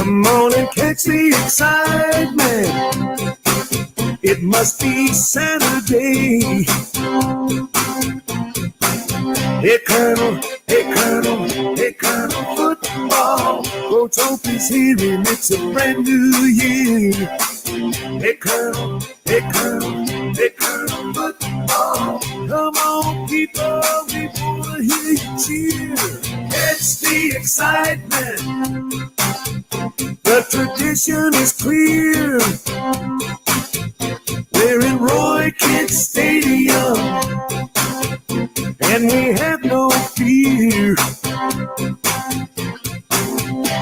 Come on and catch the excitement. It must be Saturday. Hey Colonel, hey Colonel, hey Colonel football. Coach Opie's here and it's a brand new year. Hey Colonel, hey Colonel, hey Colonel football. Come on people, we wanna hear you cheer. It's the excitement. The tradition is clear. We're in Roy Kent Stadium, and we have no fear.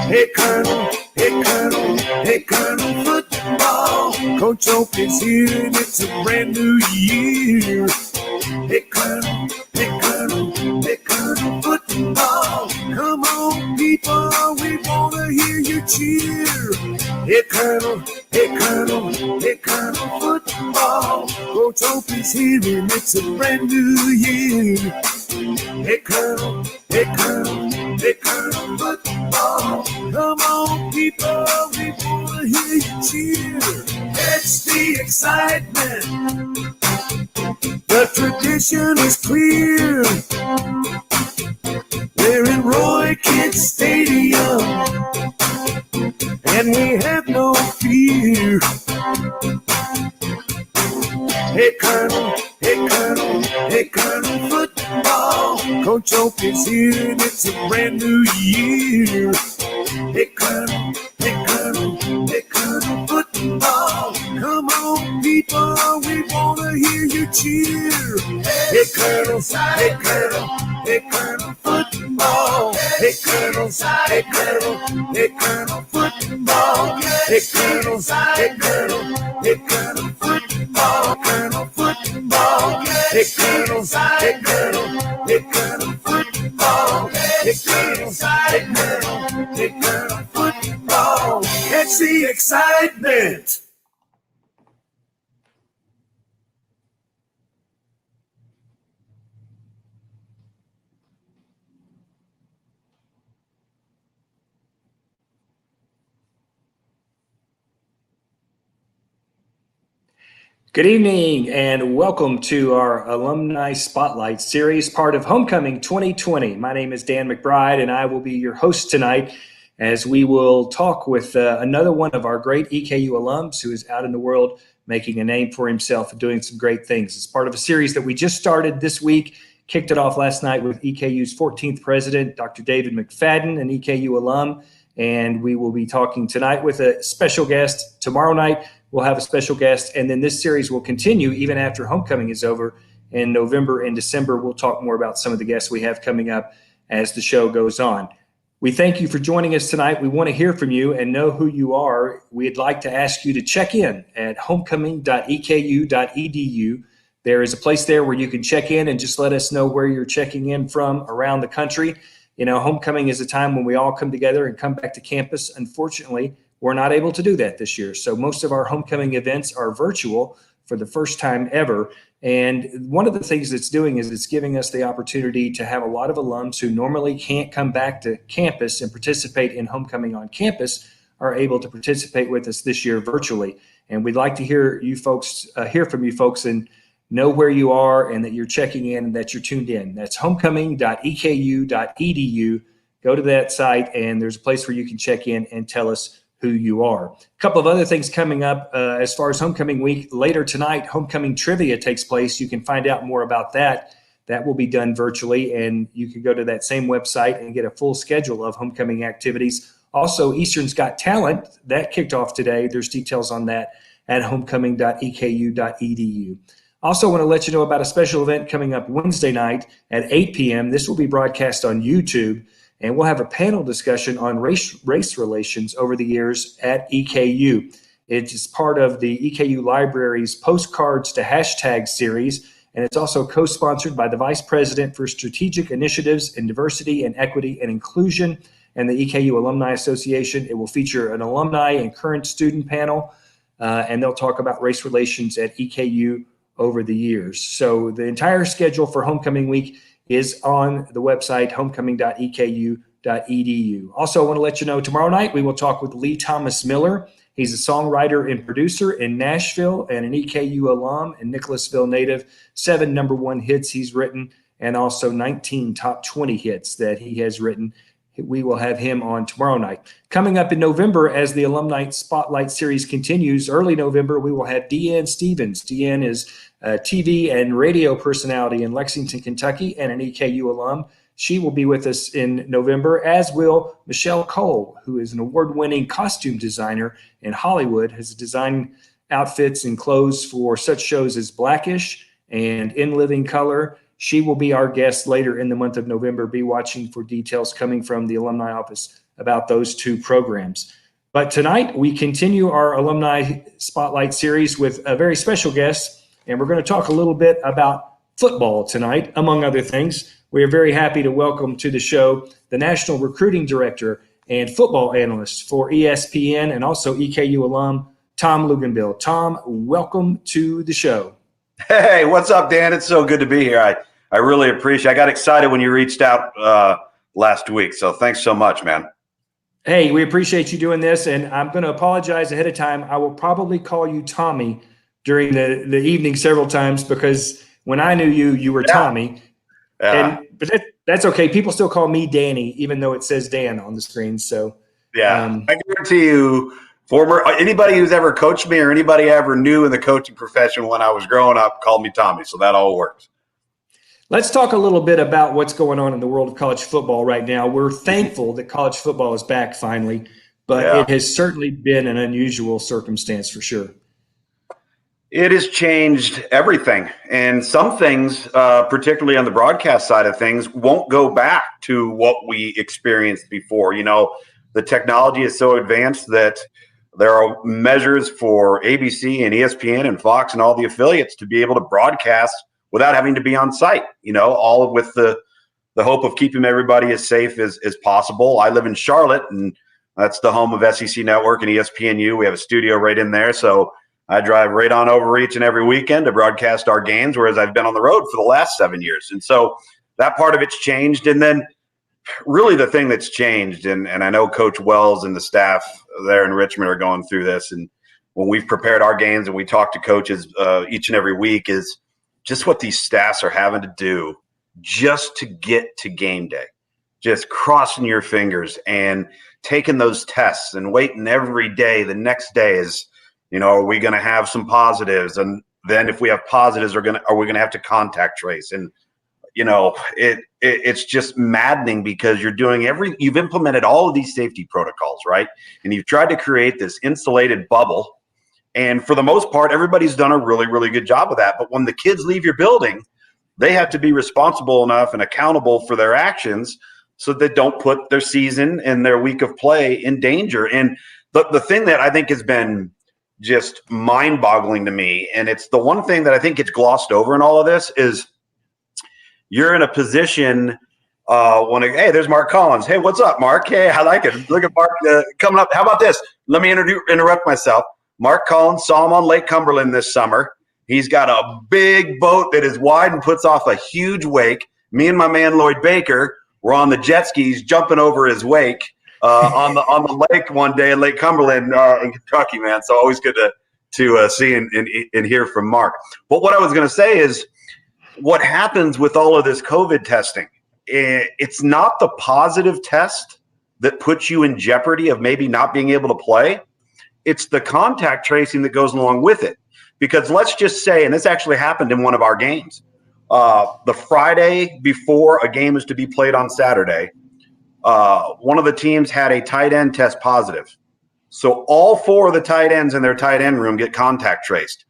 Hey Colonel, hey Colonel, hey Colonel football. Coach Opie's here and it's a brand new year. Hey Colonel, hey Colonel, hey Colonel football. Come on people, we wanna hear you cheer. Hey Colonel, hey Colonel, hey Colonel football. Coach Opie's here and it's a brand new year. Hey Colonel, hey Colonel, hey Colonel football. Come on people, we wanna hear you cheer. It's the excitement. The tradition is clear. We're in Roy Kent Stadium, and we have no fear. Hey Colonel, hey Colonel, hey Colonel football. Coach Opie's here and it's a brand new year. Hey Colonel, hey Colonel, hey Colonel football. Come on people, we wanna hear you cheer. Hey Colonel, hey Colonel, hey Colonel football. Hey Colonel, hey Colonel, hey Colonel football. Hey Colonel, hey Colonel, hey Colonel football. Colonel football. Hey Colonel, hey Colonel, hey Colonel football. Hey Colonel, hey Colonel, hey Colonel football. Catch the excitement. Good evening and welcome to our Alumni Spotlight Series, part of Homecoming 2020. My name is Dan McBride and I will be your host tonight as we will talk with another one of our great EKU alums who is out in the world making a name for himself and doing some great things. It's part of a series that we just started this week, kicked it off last night with EKU's 14th president, Dr. David McFadden, an EKU alum, and we will be talking tonight with a special guest. Tomorrow night, we'll have a special guest, and then this series will continue even after homecoming is over. In November and December, we'll talk more about some of the guests we have coming up as the show goes on. We thank you for joining us tonight. We want to hear from you and know who you are. We'd like to ask you to check in at homecoming.eku.edu. There is a place there where you can check in and just let us know where you're checking in from around the country. You know, homecoming is a time when we all come together and come back to campus. Unfortunately, we're not able to do that this year. So most of our homecoming events are virtual for the first time ever. And one of the things it's doing is it's giving us the opportunity to have a lot of alums who normally can't come back to campus and participate in homecoming on campus are able to participate with us this year virtually. And we'd like to hear from you folks and know where you are and that you're checking in and that you're tuned in. That's homecoming.eku.edu. Go to that site and there's a place where you can check in and tell us who you are. A couple of other things coming up as far as homecoming week. Later tonight, homecoming trivia takes place. You can find out more about that. That will be done virtually, and you can go to that same website and get a full schedule of homecoming activities. Also, Eastern's Got Talent, that kicked off today. There's details on that at homecoming.eku.edu. Also want to let you know about a special event coming up Wednesday night at 8 p.m. This will be broadcast on YouTube. And we'll have a panel discussion on race relations over the years at EKU. It is part of the EKU Library's Postcards to Hashtag series, and it's also co-sponsored by the Vice President for Strategic Initiatives in Diversity and Equity and Inclusion and the EKU Alumni Association. It will feature an alumni and current student panel, and they'll talk about race relations at EKU over the years. So the entire schedule for homecoming week is on the website, homecoming.eku.edu. Also, I want to let you know tomorrow night we will talk with Lee Thomas Miller. He's a songwriter and producer in Nashville and an EKU alum and Nicholasville native. 7 number 1 hits he's written and also 19 top 20 hits that he has written. We will have him on tomorrow night. Coming up in November, as the Alumni Spotlight Series continues, early November, we will have Deanne Stevens. Deanne is a TV and radio personality in Lexington, Kentucky, and an EKU alum. She will be with us in November, as will Michelle Cole, who is an award-winning costume designer in Hollywood, has designed outfits and clothes for such shows as Blackish and In Living Color. She will be our guest later in the month of November. Be watching for details coming from the alumni office about those 2 programs. But tonight, we continue our Alumni Spotlight Series with a very special guest, and we're going to talk a little bit about football tonight, among other things. We are very happy to welcome to the show the National Recruiting Director and football analyst for ESPN and also EKU alum, Tom Luginbill. Tom, welcome to the show. Hey, what's up, Dan? It's so good to be here. I really appreciate it. I got excited when you reached out last week, so thanks so much, man. Hey, we appreciate you doing this, and I'm going to apologize ahead of time. I will probably call you Tommy during the evening several times because when I knew you, you were Tommy. But that's okay. People still call me Danny, even though it says Dan on the screen. So I guarantee you, anybody who's ever coached me or anybody I ever knew in the coaching profession when I was growing up called me Tommy. So that all works. Let's talk a little bit about what's going on in the world of college football right now. We're thankful that college football is back finally, but it has certainly been an unusual circumstance for sure. It has changed everything. And some things, particularly on the broadcast side of things, won't go back to what we experienced before. You know, the technology is so advanced that there are measures for ABC and ESPN and Fox and all the affiliates to be able to broadcast without having to be on site, you know, all with the hope of keeping everybody as safe as possible. I live in Charlotte, and that's the home of SEC Network and ESPNU. We have a studio right in there. So I drive right on over each and every weekend to broadcast our games, whereas I've been on the road for the last 7 years. And so that part of it's changed. And then really the thing that's changed, and I know Coach Wells and the staff there in Richmond are going through this, and when we've prepared our games and we talk to coaches each and every week, is just what these staffs are having to do just to get to game day. Just crossing your fingers and taking those tests and waiting every day. The next day is, you know, are we going to have some positives? And then if we have positives, are we going to have to contact trace? And, you know, it's just maddening because you've implemented all of these safety protocols, right? And you've tried to create this insulated bubble. And for the most part, everybody's done a really, really good job of that. But when the kids leave your building, they have to be responsible enough and accountable for their actions so they don't put their season and their week of play in danger. And the thing that I think has been just mind-boggling to me, and it's the one thing that I think gets glossed over in all of this, is you're in a position hey, there's Mark Collins. Hey, what's up, Mark? Hey, I like it. Look at Mark coming up. How about this? Let me interrupt myself. Mark Collins, saw him on Lake Cumberland this summer. He's got a big boat that is wide and puts off a huge wake. Me and my man Lloyd Baker were on the jet skis jumping over his wake on the lake one day in Lake Cumberland in Kentucky, man. So always good to see and hear from Mark. But what I was going to say is what happens with all of this COVID testing, it's not the positive test that puts you in jeopardy of maybe not being able to play. It's the contact tracing that goes along with it. Because let's just say, and this actually happened in one of our games, the Friday before a game is to be played on Saturday, one of the teams had a tight end test positive. So all 4 of the tight ends in their tight end room get contact traced.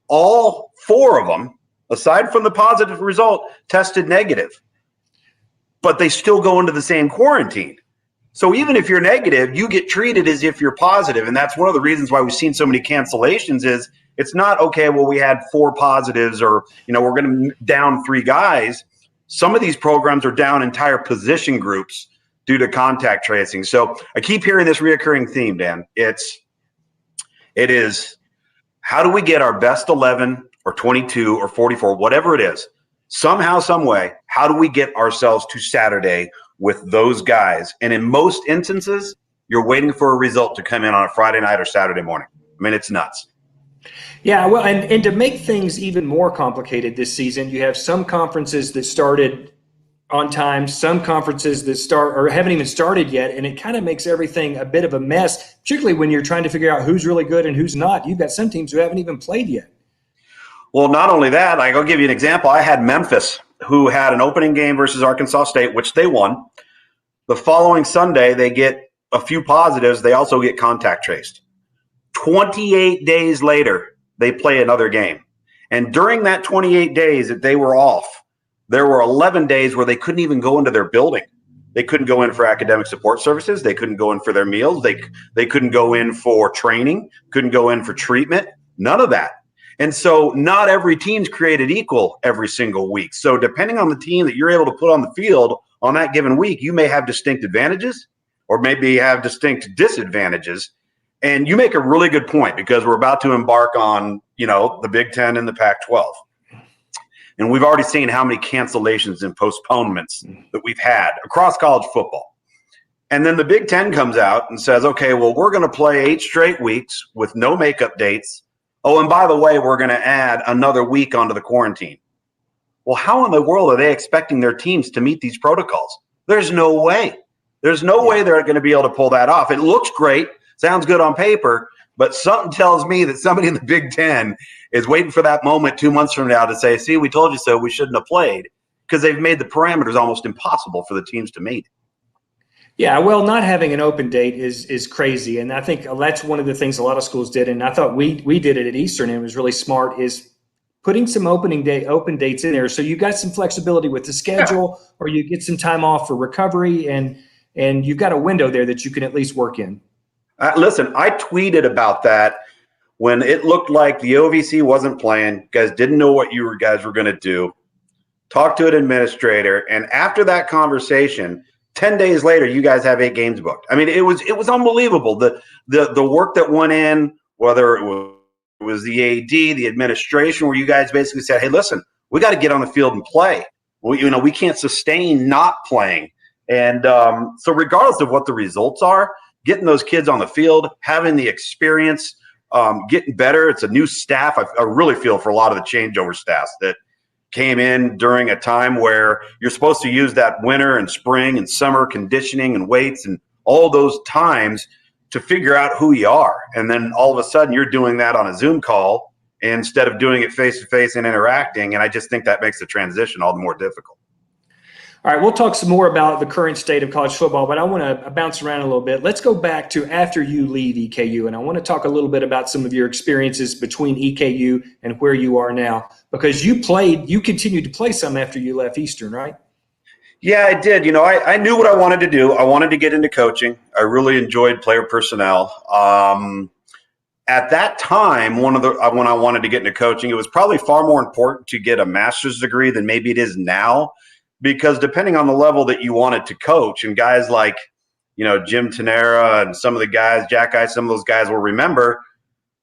All 4 of them, aside from the positive result, tested negative. But they still go into the same quarantine. So even if you're negative, you get treated as if you're positive. And that's one of the reasons why we've seen so many cancellations is it's not, okay, well, we had 4 positives or, you know, we're going to down 3 guys. Some of these programs are down entire position groups due to contact tracing. So I keep hearing this reoccurring theme, Dan. It is how do we get our best 11 or 22 or 44, whatever it is, Somehow, some way, how do we get ourselves to Saturday with those guys? And in most instances, you're waiting for a result to come in on a Friday night or Saturday morning. I mean, it's nuts. Yeah, well, and to make things even more complicated this season, you have some conferences that started on time, some conferences that start or haven't even started yet, and it kind of makes everything a bit of a mess, particularly when you're trying to figure out who's really good and who's not. You've got some teams who haven't even played yet. Well, not only that, I'll give you an example. I had Memphis, who had an opening game versus Arkansas State, which they won. The following Sunday, they get a few positives. They also get contact traced. 28 days later, they play another game. And during that 28 days that they were off, there were 11 days where they couldn't even go into their building. They couldn't go in for academic support services. They couldn't go in for their meals. They couldn't go in for training, couldn't go in for treatment, none of that. And so not every team's created equal every single week. So depending on the team that you're able to put on the field on that given week, you may have distinct advantages or maybe have distinct disadvantages. And you make a really good point because we're about to embark on, the Big Ten and the Pac-12. And we've already seen how many cancellations and postponements that we've had across college football. And then the Big Ten comes out and says, okay, well, we're going to play 8 straight weeks with no makeup dates. Oh, and by the way, we're going to add another week onto the quarantine. Well, how in the world are they expecting their teams to meet these protocols? There's no way. There's no way they're going to be able to pull that off. It looks great. Sounds good on paper, but something tells me that somebody in the Big Ten is waiting for that moment 2 months from now to say, see, we told you so, we shouldn't have played, because they've made the parameters almost impossible for the teams to meet. Yeah, well, not having an open date is crazy, and I think that's one of the things a lot of schools did, and I thought we did it at Eastern, and it was really smart, is putting some open dates in there so you got some flexibility with the schedule, or you get some time off for recovery, and you've got a window there that you can at least work in. Listen, I tweeted about that when it looked like the OVC wasn't playing. You guys didn't know what you guys were going to do. Talked to an administrator, and after that conversation, 10 days later, you guys have 8 games booked. I mean, it was unbelievable. The work that went in, whether it was the AD, the administration, where you guys basically said, hey, listen, we got to get on the field and play. We can't sustain not playing. And so regardless of what the results are, getting those kids on the field, having the experience, getting better. It's a new staff. I really feel for a lot of the changeover staffs that came in during a time where you're supposed to use that winter and spring and summer conditioning and weights and all those times to figure out who you are. And then all of a sudden you're doing that on a Zoom call instead of doing it face-to-face and interacting. And I just think that makes the transition all the more difficult. All right, we'll talk some more about the current state of college football, but I want to bounce around a little bit. Let's go back to after you leave EKU, and I want to talk a little bit about some of your experiences between EKU and where you are now, because you continued to play some after you left Eastern, right? Yeah, I did. I knew what I wanted to do. I wanted to get into coaching. I really enjoyed player personnel. At that time, when I wanted to get into coaching, it was probably far more important to get a master's degree than maybe it is now. Because depending on the level that you wanted to coach, and guys like, Jim Tenera and some of the guys, Jack Ice, some of those guys will remember,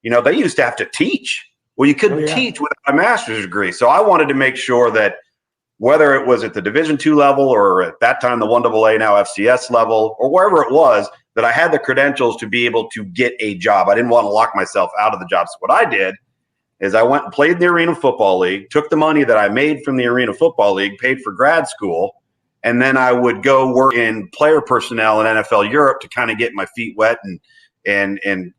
they used to have to teach. Well, you couldn't teach without a master's degree. So I wanted to make sure that whether it was at the Division II level or at that time the 1AA, now FCS level, or wherever it was, that I had the credentials to be able to get a job. I didn't want to lock myself out of the job. So what I did is I went and played in the Arena Football League, took the money that I made from the Arena Football League, paid for grad school, and then I would go work in player personnel in NFL Europe to kind of get my feet wet and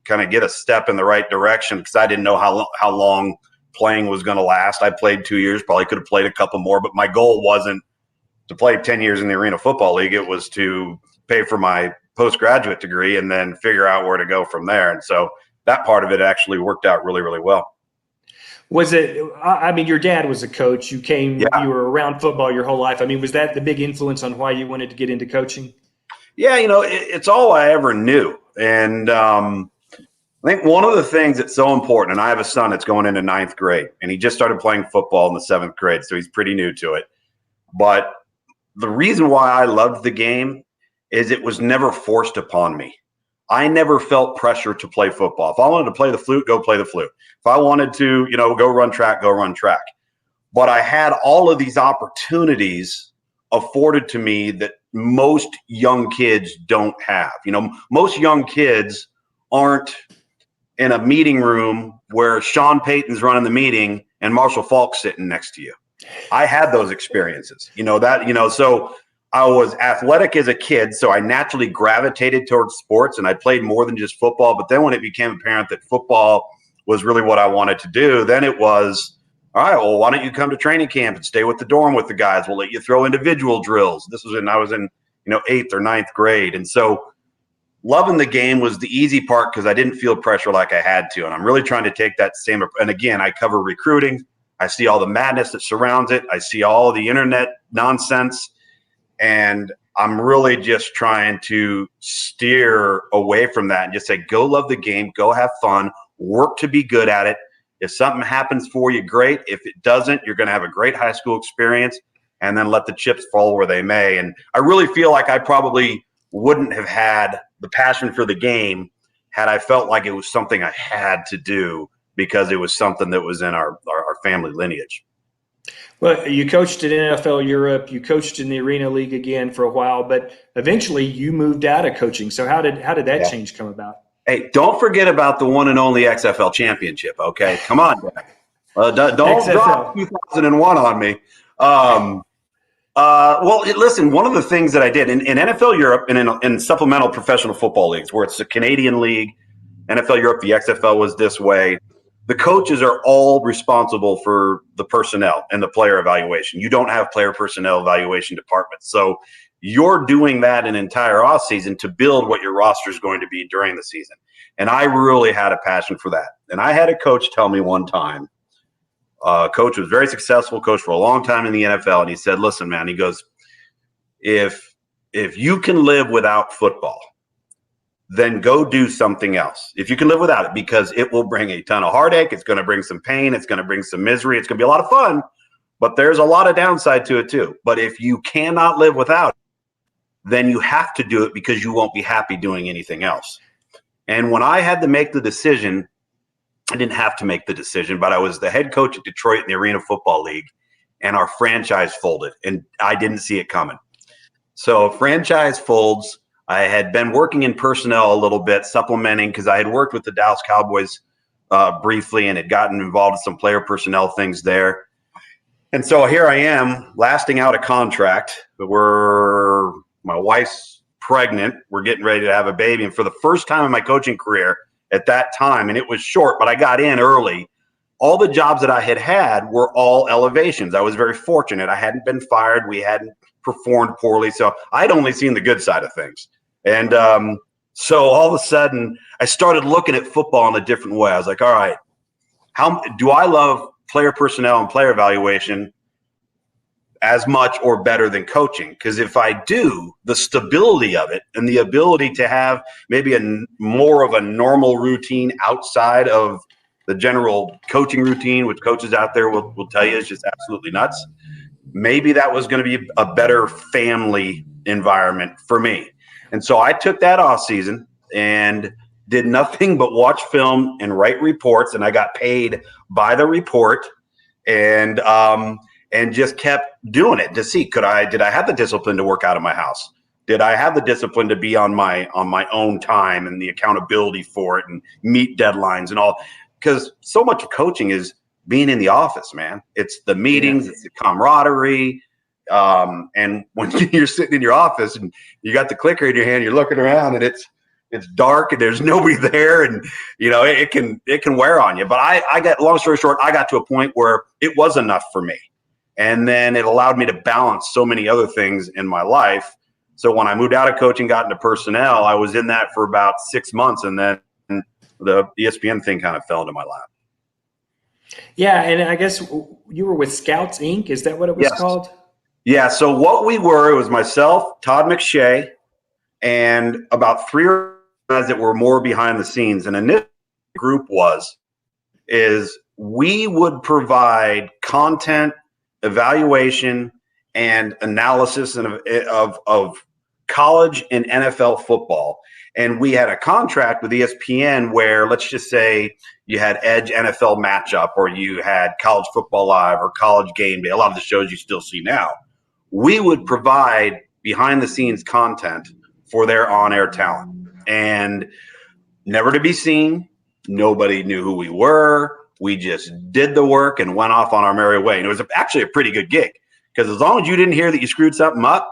kind of get a step in the right direction, because I didn't know how long playing was going to last. I played 2 years, probably could have played a couple more, but my goal wasn't to play 10 years in the Arena Football League. It was to pay for my postgraduate degree and then figure out where to go from there. And so that part of it actually worked out really, really well. Was it, your dad was a coach. You you were around football your whole life. Was that the big influence on why you wanted to get into coaching? Yeah, it's all I ever knew. And I think one of the things that's so important, and I have a son that's going into 9th grade, and he just started playing football in the 7th grade, so he's pretty new to it. But the reason why I loved the game is it was never forced upon me. I never felt pressure to play football. If I wanted to play the flute, go play the flute. If I wanted to, go run track, go run track. but I had all of these opportunities afforded to me that most young kids don't have. Most young kids aren't in a meeting room where Sean Payton's running the meeting and Marshall Faulk's sitting next to you. I had those experiences, so I was athletic as a kid. So I naturally gravitated towards sports, and I played more than just football. But then when it became apparent that football was really what I wanted to do, then it was, all right, well, why don't you come to training camp and stay with the dorm with the guys? We'll let you throw individual drills. This was I was in, 8th or 9th grade. And so loving the game was the easy part because I didn't feel pressure like I had to. And I'm really trying to take that same, and again, I cover recruiting. I see all the madness that surrounds it. I see all the internet nonsense. And I'm really just trying to steer away from that and just say, go love the game, go have fun, work to be good at it. If something happens for you, great. If it doesn't, you're going to have a great high school experience, and then let the chips fall where they may. And I really feel like I probably wouldn't have had the passion for the game had I felt like it was something I had to do because it was something that was in our family lineage. Well, you coached at NFL Europe, you coached in the Arena League again for a while, but eventually you moved out of coaching. So how did that change come about? Hey, don't forget about the one and only XFL championship, okay? Come on, Jack. Don't drop 2001 on me. Well, listen, one of the things that I did in NFL Europe and in supplemental professional football leagues, where it's a Canadian league, NFL Europe, the XFL was this way. The coaches are all responsible for the personnel and the player evaluation. You don't have player personnel evaluation departments. So you're doing that an entire off season to build what your roster is going to be during the season. And I really had a passion for that. And I had a coach tell me one time, coach was very successful, coach for a long time in the NFL. And he said, listen, man, he goes, if you can live without football, then go do something else. If you can live without it, because it will bring a ton of heartache. It's going to bring some pain. It's going to bring some misery. It's going to be a lot of fun, but there's a lot of downside to it too. But if you cannot live without it, then you have to do it because you won't be happy doing anything else. And when I had to make the decision, I didn't have to make the decision, but I was the head coach at Detroit in the Arena Football League, and our franchise folded, and I didn't see it coming. So franchise folds. I had been working in personnel a little bit, supplementing, because I had worked with the Dallas Cowboys briefly and had gotten involved in some player personnel things there. And so here I am, lasting out a contract. My wife's pregnant. We're getting ready to have a baby. And for the first time in my coaching career at that time, and it was short, but I got in early, all the jobs that I had were all elevations. I was very fortunate. I hadn't been fired. We hadn't performed poorly. So I'd only seen the good side of things. And so all of a sudden I started looking at football in a different way. I was like, all right, how do I love player personnel and player evaluation as much or better than coaching? Because if I do, the stability of it and the ability to have maybe more of a normal routine outside of the general coaching routine, which coaches out there will tell you is just absolutely nuts. Maybe that was going to be a better family environment for me. And so I took that off season and did nothing but watch film and write reports. And I got paid by the report and just kept doing it to see, did I have the discipline to work out of my house? Did I have the discipline to be on my own time and the accountability for it and meet deadlines and all? Because so much of coaching is being in the office, man. It's the meetings, it's the camaraderie. And when you're sitting in your office and you got the clicker in your hand, you're looking around and it's dark and there's nobody there, and it can wear on you. But I got, long story short, I got to a point where it was enough for me. And then it allowed me to balance so many other things in my life. So when I moved out of coaching, got into personnel, I was in that for about 6 months, and then the ESPN thing kind of fell into my lap. Yeah, and I guess you were with Scouts Inc. Is that what it was called? Yeah, so what we were, it was myself, Todd McShay, and about 3 guys that were more behind the scenes. And initial group is we would provide content, evaluation, and analysis of college and NFL football. And we had a contract with ESPN where, let's just say, you had Edge NFL Matchup, or you had College Football Live or College Game Day, a lot of the shows you still see now. We would provide behind-the-scenes content for their on-air talent. And never to be seen. Nobody knew who we were. We just did the work and went off on our merry way. And it was actually a pretty good gig, because as long as you didn't hear that you screwed something up,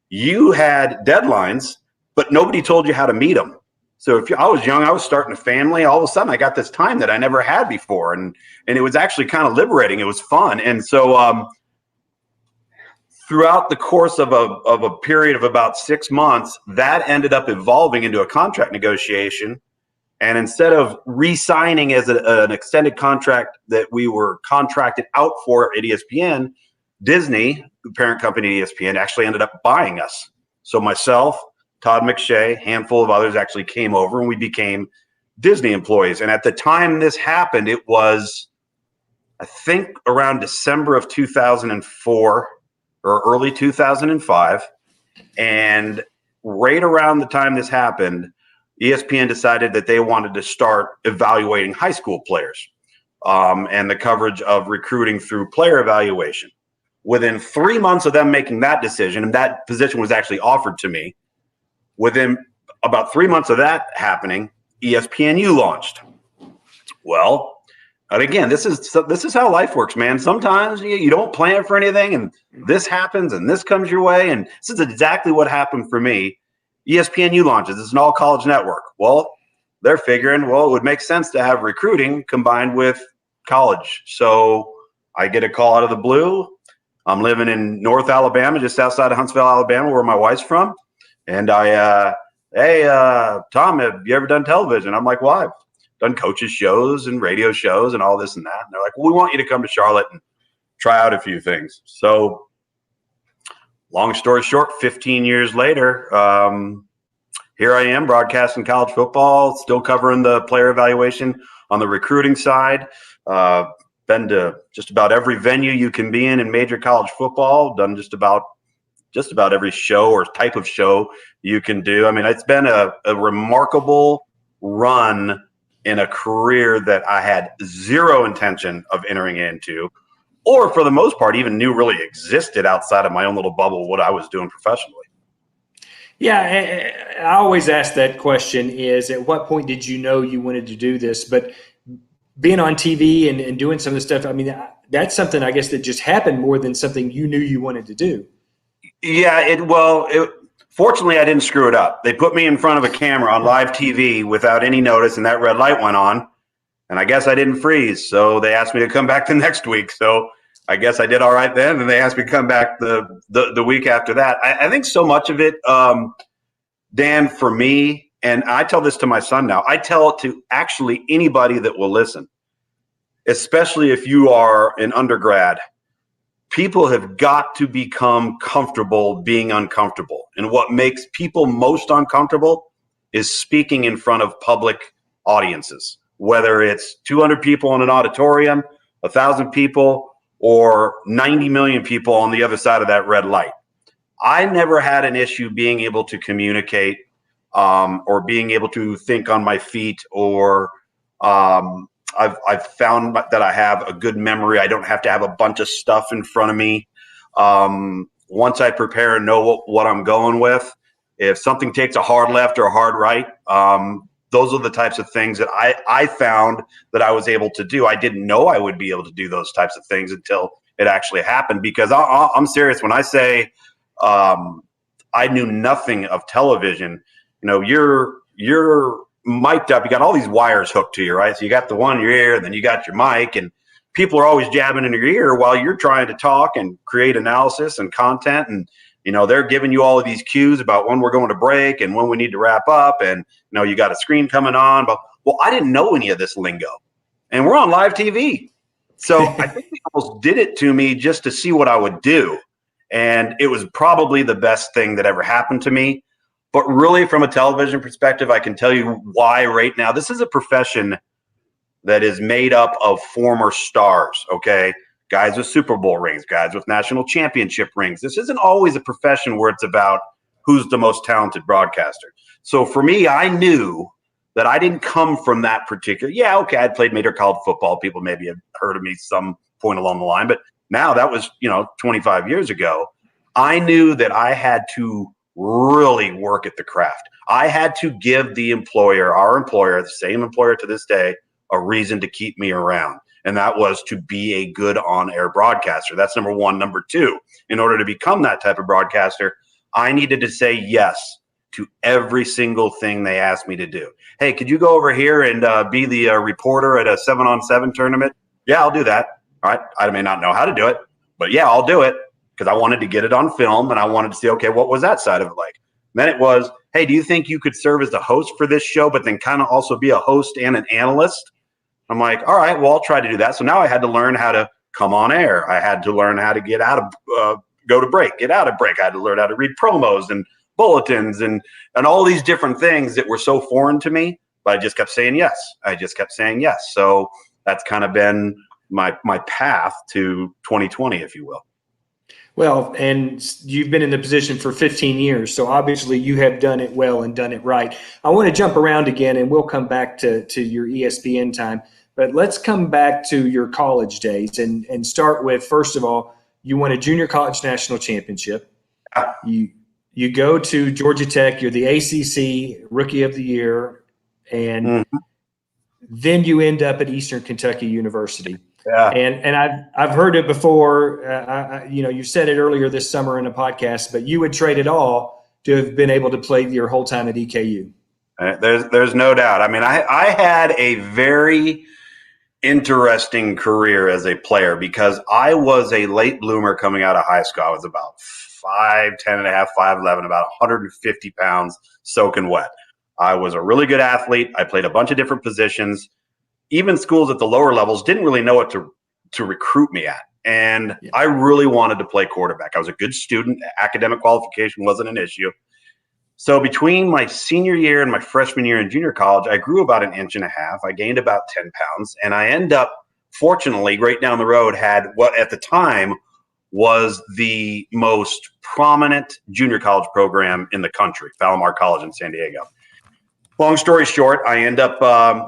you had deadlines, but nobody told you how to meet them. So if I was young, I was starting a family, all of a sudden I got this time that I never had before. And it was actually kind of liberating. It was fun. And so throughout the course of a period of about 6 months, that ended up evolving into a contract negotiation. And instead of re-signing as an extended contract that we were contracted out for at ESPN, Disney, the parent company at ESPN, actually ended up buying us. So myself, Todd McShay, handful of others actually came over, and we became Disney employees. And at the time this happened, it was, I think, around December of 2004 or early 2005. And right around the time this happened, ESPN decided that they wanted to start evaluating high school players and the coverage of recruiting through player evaluation. Within 3 months of them making that decision, and that position was actually offered to me, within about 3 months of that happening, ESPNU launched. Well, and again, this is how life works, man. Sometimes you don't plan for anything, and this happens, and this comes your way, and this is exactly what happened for me. ESPNU launches. It's an all-college network. Well, they're figuring, well, it would make sense to have recruiting combined with college. So I get a call out of the blue. I'm living in North Alabama, just outside of Huntsville, Alabama, where my wife's from. And hey, Tom, have you ever done television? I'm like, well, I've done coaches shows and radio shows and all this and that. And they're like, well, we want you to come to Charlotte and try out a few things. So long story short, 15 years later, here I am broadcasting college football, still covering the player evaluation on the recruiting side. Been to just about every venue you can be in major college football, done just about every show or type of show you can do. I mean, it's been a remarkable run in a career that I had zero intention of entering into, or for the most part, even knew really existed outside of my own little bubble, what I was doing professionally. Yeah, I always ask that question is, at what point did you know you wanted to do this? But being on TV and doing some of the stuff, I mean, that's something I guess that just happened more than something you knew you wanted to do. Yeah, fortunately, I didn't screw it up. They put me in front of a camera on live TV without any notice, and that red light went on. And I guess I didn't freeze, so they asked me to come back the next week. So I guess I did all right then, and they asked me to come back the week after that. I think so much of it, Dan, for me, and I tell this to my son now, I tell it to actually anybody that will listen, especially if you are an undergrad. People have got to become comfortable being uncomfortable. And what makes people most uncomfortable is speaking in front of public audiences, whether it's 200 people in an auditorium, 1,000 people, or 90 million people on the other side of that red light. I never had an issue being able to communicate or being able to think on my feet, or I've found that I have a good memory. I don't have to have a bunch of stuff in front of me. Once I prepare and know what I'm going with, if something takes a hard left or a hard right, those are the types of things that I found that I was able to do. I didn't know I would be able to do those types of things until it actually happened, because I'm serious when I say I knew nothing of television. You know, you're mic'd up. You got all these wires hooked to you, right? So you got the one in your ear, and then you got your mic, and people are always jabbing in your ear while you're trying to talk and create analysis and content. And, you know, they're giving you all of these cues about when we're going to break and when we need to wrap up. And, you know, you got a screen coming on. But, well, I didn't know any of this lingo. And we're on live TV. So I think they almost did it to me just to see what I would do. And it was probably the best thing that ever happened to me. But really, from a television perspective, I can tell you why right now. This is a profession that is made up of former stars, okay? Guys with Super Bowl rings, guys with national championship rings. This isn't always a profession where it's about who's the most talented broadcaster. So for me, I knew that I didn't come from that particular. Yeah, okay, I'd played major college football. People maybe have heard of me some point along the line, but now that was 25 years ago. I knew that I had to really work at the craft. I had to give the employer, our employer, the same employer to this day, a reason to keep me around. And that was to be a good on-air broadcaster. That's number one. Number two, in order to become that type of broadcaster, I needed to say yes to every single thing they asked me to do. Hey, could you go over here and be the reporter at a 7-on-7 tournament? Yeah, I'll do that. All right. I may not know how to do it, but yeah, I'll do it, because I wanted to get it on film and I wanted to see, okay, what was that side of it like? And then it was, hey, do you think you could serve as the host for this show, but then kind of also be a host and an analyst? I'm like, all right, well, I'll try to do that. So now I had to learn how to come on air. I had to learn how to get out of, go to break, get out of break. I had to learn how to read promos and bulletins and all these different things that were so foreign to me, but I just kept saying yes. I just kept saying yes. So that's kind of been my path to 2020, if you will. Well, and you've been in the position for 15 years, so obviously you have done it well and done it right. I want to jump around again, and we'll come back to your ESPN time, but let's come back to your college days and start with, first of all, you won a junior college national championship. You go to Georgia Tech, you're the ACC Rookie of the Year, and then you end up at Eastern Kentucky University. Yeah. And I've heard it before. You said it earlier this summer in a podcast, but you would trade it all to have been able to play your whole time at EKU. There's no doubt. I mean, I had a very interesting career as a player because I was a late bloomer coming out of high school. I was about 5'10 and a half, 5'11", about 150 pounds, soaking wet. I was a really good athlete. I played a bunch of different positions. Even schools at the lower levels didn't really know what to recruit me at. And I really wanted to play quarterback. I was a good student. Academic qualification wasn't an issue. So between my senior year and my freshman year in junior college, I grew about 1.5 inches. I gained about 10 pounds. And I end up, fortunately, right down the road, had what at the time was the most prominent junior college program in the country, Palomar College in San Diego. Long story short, I end up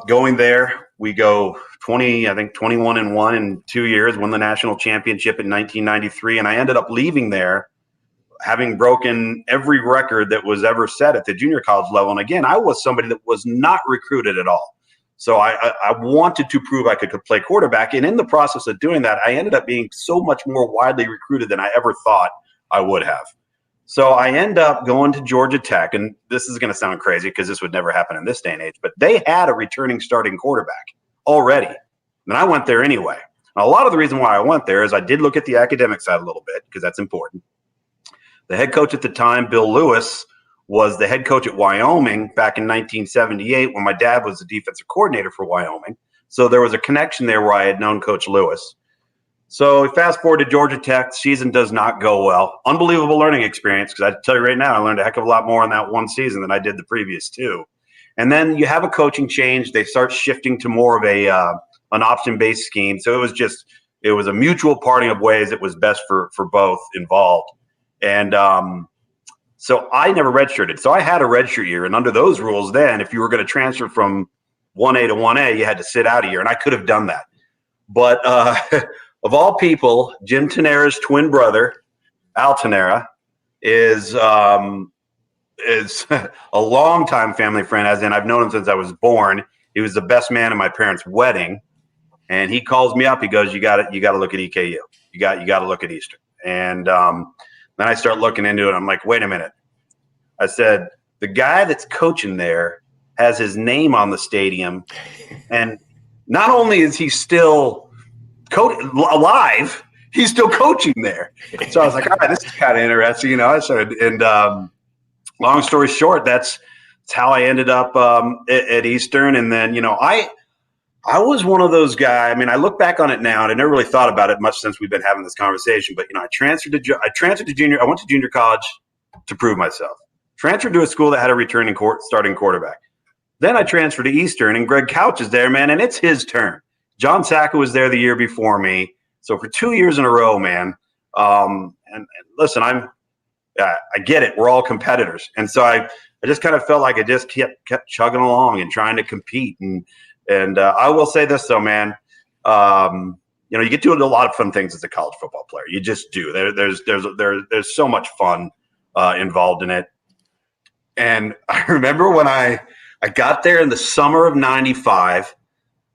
going there. We go 21-1 in 2 years, won the national championship in 1993. And I ended up leaving there having broken every record that was ever set at the junior college level. And again, I was somebody that was not recruited at all. So I wanted to prove I could play quarterback. And in the process of doing that, I ended up being so much more widely recruited than I ever thought I would have. So I end up going to Georgia Tech, and this is going to sound crazy because this would never happen in this day and age, but they had a returning starting quarterback already. And I went there anyway. Now, a lot of the reason why I went there is I did look at the academic side a little bit because that's important. The head coach at the time, Bill Lewis, was the head coach at Wyoming back in 1978 when my dad was the defensive coordinator for Wyoming. So there was a connection there where I had known Coach Lewis. So fast forward to Georgia Tech, season does not go well. Unbelievable learning experience because I tell you right now, I learned a heck of a lot more in that one season than I did the previous two. And then you have a coaching change. They start shifting to more of an option-based scheme. So it was a mutual parting of ways that was best for both involved. And so I never redshirted. So I had a redshirt year. And under those rules then, if you were going to transfer from 1A to 1A, you had to sit out a year. And I could have done that. But of all people, Jim Tenera's twin brother, Al Tenera, is a longtime family friend, as in I've known him since I was born. He was the best man at my parents' wedding. And he calls me up. He goes, you got to look at EKU. You got to look at Eastern. And then I start looking into it. I'm like, wait a minute. I said, the guy that's coaching there has his name on the stadium. And not only is he still alive, he's still coaching there. So I was like, all right, this is kind of interesting. I started, and long story short, that's how I ended up at Eastern. And then, I was one of those guys. I mean, I look back on it now, and I never really thought about it much since we've been having this conversation. But I transferred to junior. I went to junior college to prove myself. Transferred to a school that had a returning starting quarterback. Then I transferred to Eastern, and Greg Couch is there, man, and it's his turn. John Sacca was there the year before me. So for 2 years in a row, man. And listen, I get it. We're all competitors, and so I just kind of felt like I just kept chugging along and trying to compete. And I will say this though, man, you get to do a lot of fun things as a college football player. You just do. There's so much fun involved in it. And I remember when I got there in the summer of '95,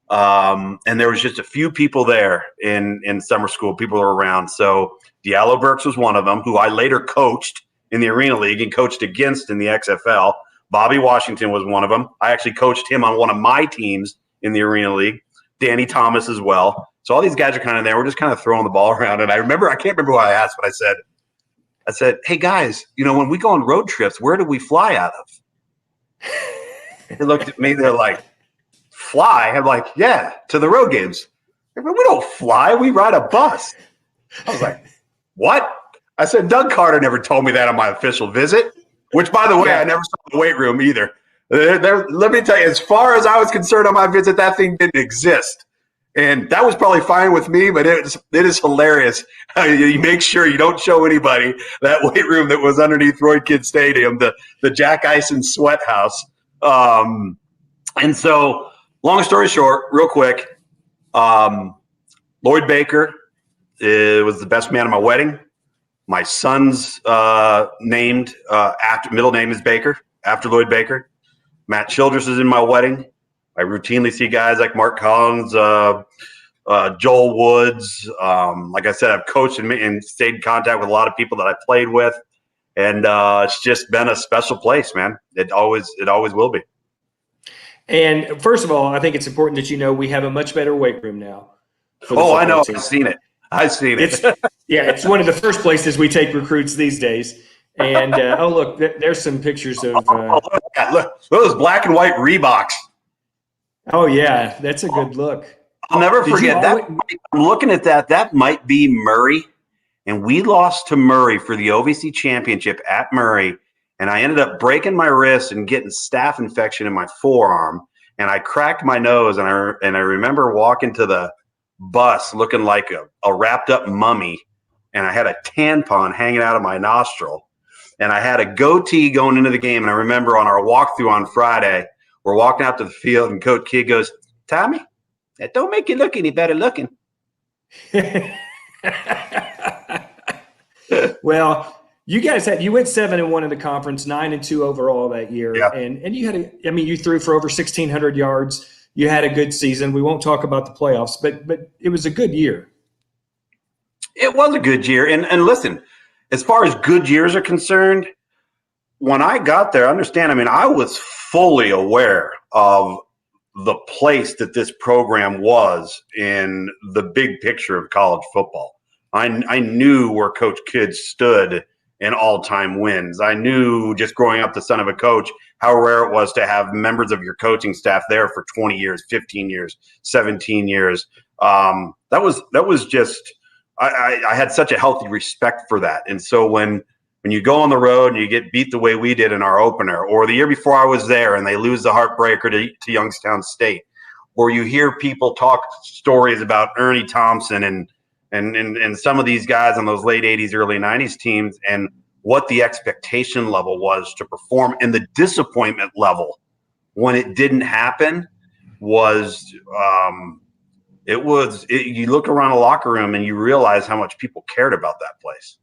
and there was just a few people there in summer school. People were around. So Diallo Burks was one of them, who I later coached in the Arena League and coached against in the XFL. Bobby Washington was one of them. I actually coached him on one of my teams in the Arena League. Danny Thomas as well. So all these guys are kind of there. We're just kind of throwing the ball around. And I can't remember who I asked, but I said, hey guys, when we go on road trips, where do we fly out of? They looked at me. They're like, fly? I'm like, yeah, to the road games. We don't fly. We ride a bus. I was like, what? I said, Doug Carter never told me that on my official visit, which, by the way, I never saw the weight room either. Let me tell you, as far as I was concerned on my visit, that thing didn't exist. And that was probably fine with me, but it is hilarious. You make sure you don't show anybody that weight room that was underneath Roy Kidd Stadium, the Jack Eisen sweat house. And so, long story short, real quick, Lloyd Baker was the best man at my wedding. My son's middle name is Baker, after Lloyd Baker. Matt Childress is in my wedding. I routinely see guys like Mark Collins, Joel Woods. Like I said, I've coached and stayed in contact with a lot of people that I played with. And it's just been a special place, man. It always will be. And first of all, I think it's important that we have a much better weight room now. Oh, I know. I've seen it. It's one of the first places we take recruits these days. And look, there's some pictures of. Look, those black and white Reeboks. Oh yeah, that's a good look. I'll never forget that. I'm looking at that. That might be Murray, and we lost to Murray for the OVC championship at Murray. And I ended up breaking my wrist and getting staph infection in my forearm, and I cracked my nose. And I remember walking to the bus looking like a wrapped up mummy, and I had a tampon hanging out of my nostril, and I had a goatee going into the game. And I remember on our walkthrough on Friday, we're walking out to the field, and Coach Kidd goes, Tommy, that don't make you look any better looking. Well, you guys you went 7-1 in the conference, 9-2 overall that year. Yeah. And you had you threw for over 1,600 yards. You had a good season. We won't talk about the playoffs, but it was a good year. It was a good year. And listen, as far as good years are concerned, when I got there, understand, I was fully aware of the place that this program was in the big picture of college football. I knew where Coach Kidd stood in all-time wins. I knew, just growing up the son of a coach, how rare it was to have members of your coaching staff there for 20 years, 15 years, 17 years. That was just I had such a healthy respect for that. And so when you go on the road and you get beat the way we did in our opener, or the year before I was there and they lose the heartbreaker to Youngstown State, or you hear people talk stories about Ernie Thompson and some of these guys on those late 80s, early 90s teams, and what the expectation level was to perform, and the disappointment level when it didn't happen was you look around a locker room and you realize how much people cared about that place.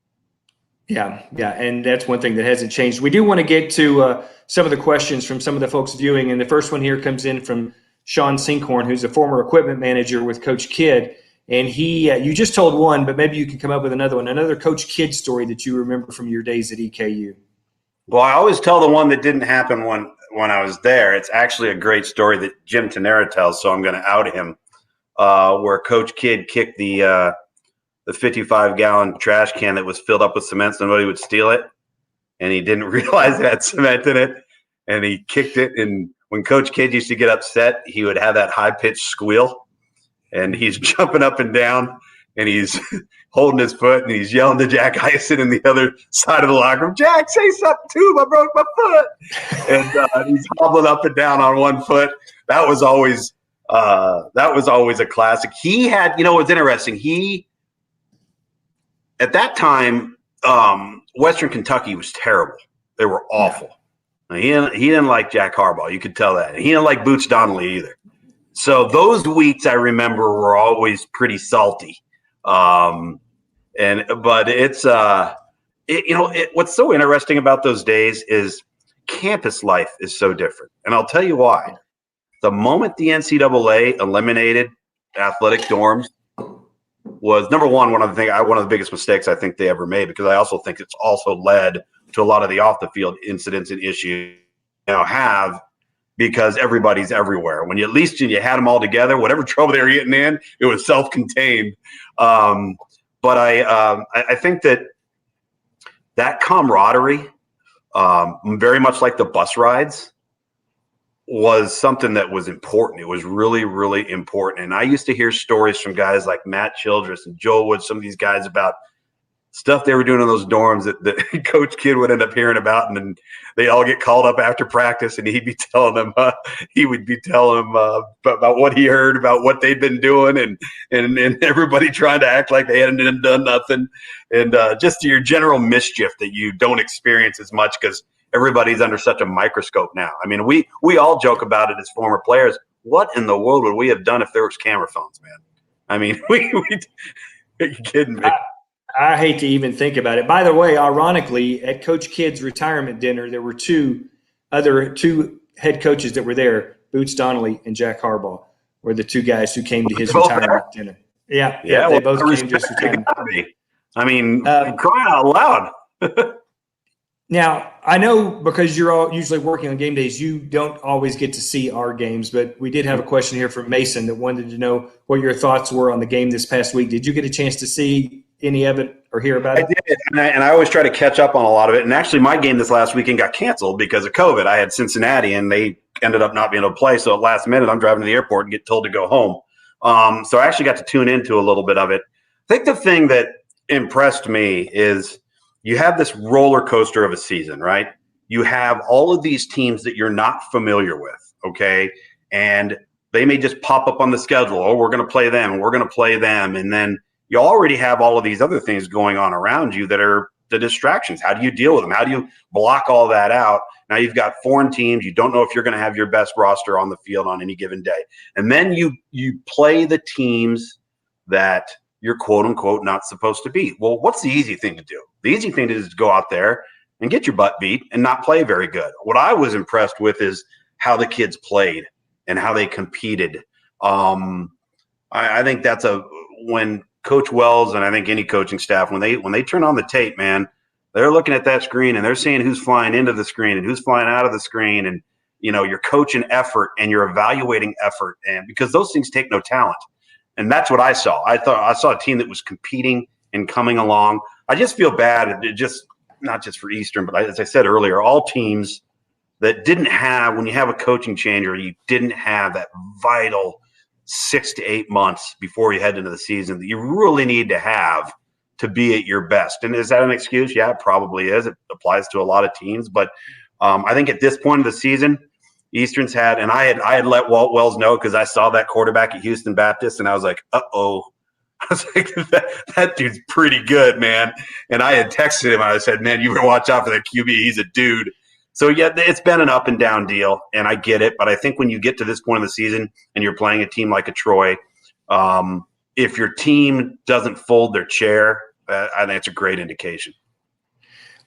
Yeah, and that's one thing that hasn't changed. We do want to get to some of the questions from some of the folks viewing, and the first one here comes in from Sean Sinkhorn, who's a former equipment manager with Coach Kidd, and you just told one, but maybe you can come up with another one, another Coach Kidd story that you remember from your days at EKU. Well, I always tell the one that didn't happen when I was there. It's actually a great story that Jim Tenera tells, so I'm going to out him, where Coach Kidd kicked the 55-gallon trash can that was filled up with cement so nobody would steal it, and he didn't realize it had cement in it, and he kicked it. And when Coach Kidd used to get upset, he would have that high-pitched squeal, and he's jumping up and down, and he's holding his foot, and he's yelling to Jack Eisen in the other side of the locker room, Jack, say something too, I broke my foot. And he's hobbling up and down on one foot. That was always a classic. He had, what's interesting, at that time, Western Kentucky was terrible. They were awful. He didn't like Jack Harbaugh. You could tell that. He didn't like Boots Donnelly either. So those weeks I remember were always pretty salty. But it's what's so interesting about those days is campus life is so different, and I'll tell you why. The moment the NCAA eliminated athletic dorms was, number one of the biggest mistakes I think they ever made, because I also think it's also led to a lot of the off the field incidents and issues now have, because everybody's everywhere. When you had them all together, whatever trouble they were getting in, it was self-contained. But I think that camaraderie, very much like the bus rides, was something that was important. It was really, really important. And I used to hear stories from guys like Matt Childress and Joel Wood, some of these guys, about stuff they were doing in those dorms that Coach Kidd would end up hearing about, and then they all get called up after practice, and he'd be telling them, about what he heard, about what they'd been doing, and everybody trying to act like they hadn't done nothing, and just your general mischief that you don't experience as much because everybody's under such a microscope now. I mean, we all joke about it as former players. What in the world would we have done if there was camera phones, man? I mean, are you kidding me? I hate to even think about it. By the way, ironically, at Coach Kidd's retirement dinner, there were two head coaches that were there. Boots Donnelly and Jack Harbaugh were the two guys who came to his retirement dinner. Yeah, they both came to his retirement. I mean, crying out loud. Now, I know because you're all usually working on game days, you don't always get to see our games, but we did have a question here from Mason that wanted to know what your thoughts were on the game this past week. Did you get a chance to see any of it or hear about it? I did, and I always try to catch up on a lot of it. And actually, my game this last weekend got canceled because of COVID. I had Cincinnati, and they ended up not being able to play. So at last minute, I'm driving to the airport and get told to go home. So I actually got to tune into a little bit of it. I think the thing that impressed me is you have this roller coaster of a season, right? You have all of these teams that you're not familiar with, okay? And they may just pop up on the schedule. Oh, we're going to play them, and we're going to play them. And then you already have all of these other things going on around you that are the distractions. How do you deal with them? How do you block all that out? Now you've got foreign teams. You don't know if you're going to have your best roster on the field on any given day. And then you play the teams that you're quote unquote not supposed to beat. Well, what's the easy thing to do? The easy thing is to go out there and get your butt beat and not play very good. What I was impressed with is how the kids played and how they competed. I think that's when Coach Wells, and I think any coaching staff, when they turn on the tape, man, they're looking at that screen and they're seeing who's flying into the screen and who's flying out of the screen, and you're coaching effort and you're evaluating effort, and because those things take no talent. And that's what I saw. I saw a team that was competing and coming along. I just feel bad, not just for Eastern, but as I said earlier, all teams that didn't have, when you have a coaching change or you didn't have that vital 6 to 8 months before you head into the season that you really need to have to be at your best. And is that an excuse? Yeah, it probably is. It applies to a lot of teams. But I think at this point of the season, Eastern's had, and I had let Walt Wells know because I saw that quarterback at Houston Baptist, and I was like, uh-oh. I was like, that dude's pretty good, man. And I had texted him. I said, man, you better watch out for that QB. He's a dude. So, yeah, it's been an up and down deal, and I get it. But I think when you get to this point of the season and you're playing a team like a Troy, if your team doesn't fold their chair, I think it's a great indication.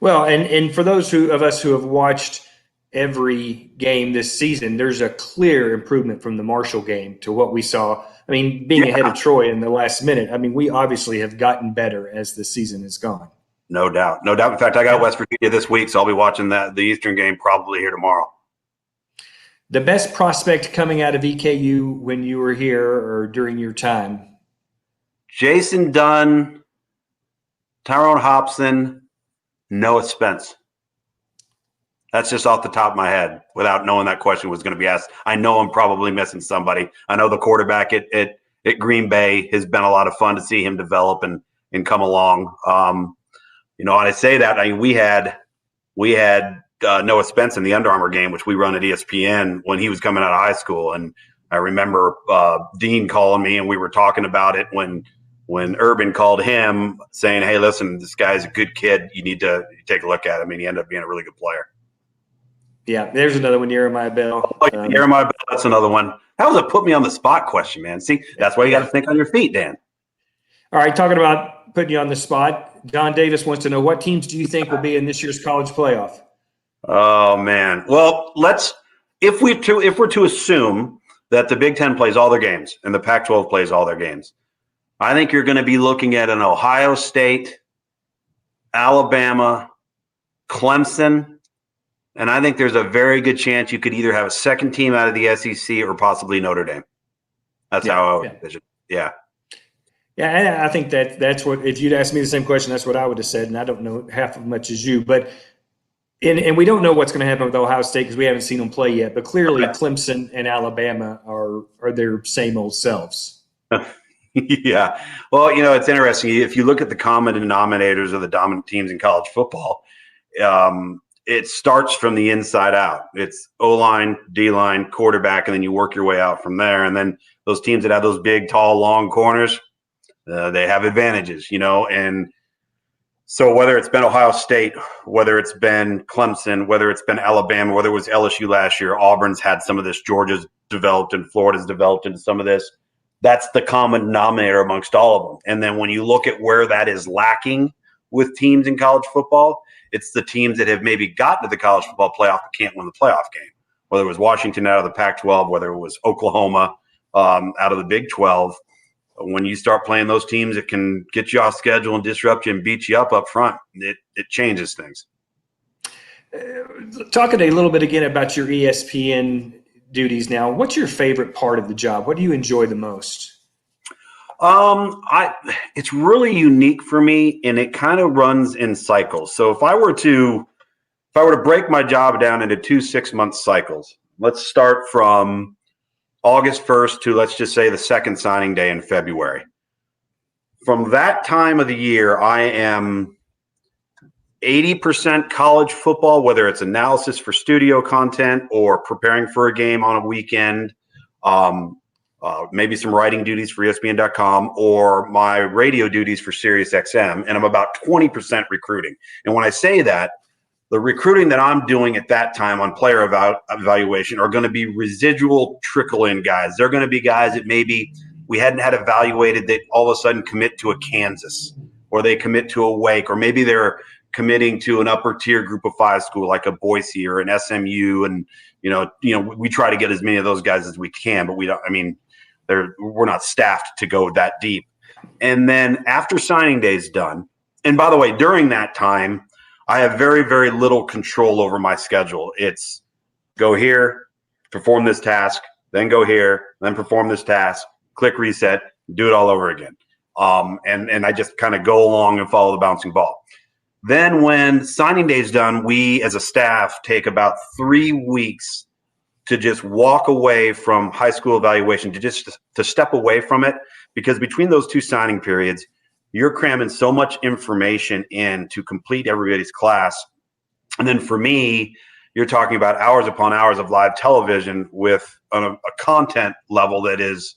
Well, and for those of us who have watched every game this season, there's a clear improvement from the Marshall game to what we saw. I mean, being ahead of Troy in the last minute, I mean, we obviously have gotten better as the season has gone. No doubt. No doubt. In fact, I got West Virginia this week, so I'll be watching the Eastern game probably here tomorrow. The best prospect coming out of EKU when you were here or during your time? Jason Dunn, Tyrone Hobson, Noah Spence. That's just off the top of my head without knowing that question was going to be asked. I know I'm probably missing somebody. I know the quarterback at Green Bay has been a lot of fun to see him develop and come along. And I say that, I mean, we had Noah Spence in the Under Armour game, which we run at ESPN when he was coming out of high school. And I remember Dean calling me and we were talking about it when Urban called him saying, hey, listen, this guy's a good kid. You need to take a look at him. And he ended up being a really good player. Yeah, there's another one, Jeremiah Bell. Jeremiah Bell, that's another one. That was a put me on the spot question, man. See, that's why you got to think on your feet, Dan. All right, talking about putting you on the spot, John Davis wants to know, what teams do you think will be in this year's college playoff? Oh man. Well, if we're to assume that the Big Ten plays all their games and the Pac-12 plays all their games, I think you're going to be looking at an Ohio State, Alabama, Clemson, and I think there's a very good chance you could either have a second team out of the SEC or possibly Notre Dame. That's how I would envision. Yeah. Yeah, and I think that's what, if you'd asked me the same question, that's what I would have said, and I don't know half as much as you. But and we don't know what's going to happen with Ohio State because we haven't seen them play yet. But clearly, Clemson and Alabama are their same old selves. Yeah. Well, it's interesting. If you look at the common denominators of the dominant teams in college football, it starts from the inside out. It's O-line, D-line, quarterback, and then you work your way out from there. And then those teams that have those big, tall, long corners, they have advantages, and so whether it's been Ohio State, whether it's been Clemson, whether it's been Alabama, whether it was LSU last year, Auburn's had some of this, Georgia's developed, and Florida's developed into some of this. That's the common denominator amongst all of them. And then when you look at where that is lacking with teams in college football, it's the teams that have maybe gotten to the college football playoff but can't win the playoff game. Whether it was Washington out of the Pac-12, whether it was Oklahoma out of the Big 12. When you start playing those teams that can get you off schedule and disrupt you and beat you up front, it changes things. Talking a little bit again about your ESPN duties now, what's your favorite part of the job? What do you enjoy the most? It's really unique for me, and it kind of runs in cycles. So if I were to break my job down into 2 6-month cycles, let's start from August 1st to, let's just say, the second signing day in February. From that time of the year, I am 80% college football, whether it's analysis for studio content or preparing for a game on a weekend, maybe some writing duties for ESPN.com or my radio duties for SiriusXM, and I'm about 20% recruiting. And when I say that, the recruiting that I'm doing at that time on player evaluation are going to be residual trickle-in guys. They're going to be guys that maybe we hadn't had evaluated that all of a sudden commit to a Kansas, or they commit to a Wake, or maybe they're committing to an upper-tier group of 5 school like a Boise or an SMU. And we try to get as many of those guys as we can, but we don't. I mean, we're not staffed to go that deep. And then after signing day is done, and by the way, during that time, I have very, very little control over my schedule. It's go here, perform this task, then go here, then perform this task, click reset, do it all over again. And I just kind of go along and follow the bouncing ball. Then when signing day is done, we as a staff take about 3 weeks to just walk away from high school evaluation, to step away from it, because between those 2 signing periods, you're cramming so much information in to complete everybody's class. And then for me, you're talking about hours upon hours of live television with a content level that is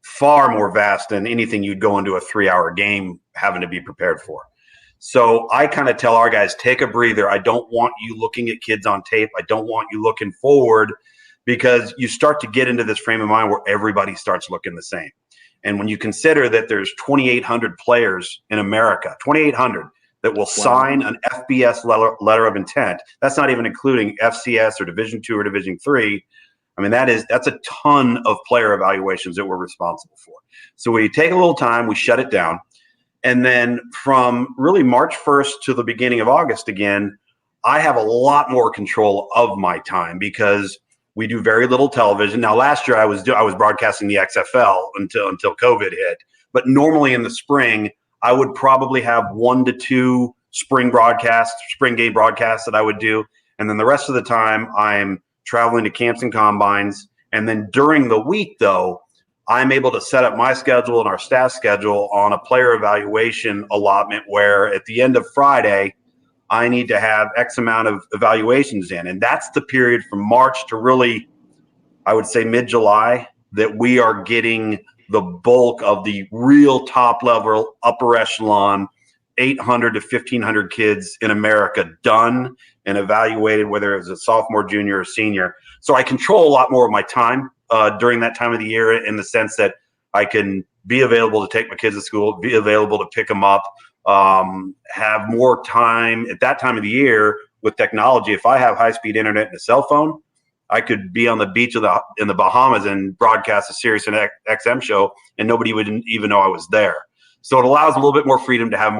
far more vast than anything you'd go into a 3-hour game having to be prepared for. So I kind of tell our guys, take a breather. I don't want you looking at kids on tape. I don't want you looking forward, because you start to get into this frame of mind where everybody starts looking the same. And when you consider that there's 2,800 players in America, 2,800 that will sign an FBS letter of intent, that's not even including FCS or Division II or Division III. I mean, that's a ton of player evaluations that we're responsible for. So we take a little time, we shut it down. And then from really March 1st to the beginning of August again, I have a lot more control of my time because we do very little television. Now, last year I was broadcasting the XFL until COVID hit. But normally in the spring, I would probably have 1 to 2 spring game broadcasts that I would do. And then the rest of the time I'm traveling to camps and combines. And then during the week, though, I'm able to set up my schedule and our staff schedule on a player evaluation allotment where at the end of Friday, I need to have X amount of evaluations in. And that's the period from March to really, I would say, mid-July that we are getting the bulk of the real top level, upper echelon, 800 to 1,500 kids in America done and evaluated, whether it was a sophomore, junior, or senior. So I control a lot more of my time during that time of the year, in the sense that I can be available to take my kids to school, be available to pick them up, have more time at that time of the year with technology. If I have high-speed internet and a cell phone, I could be on the beach in the Bahamas and broadcast a SiriusXM show, and nobody would even know I was there. So it allows a little bit more freedom to have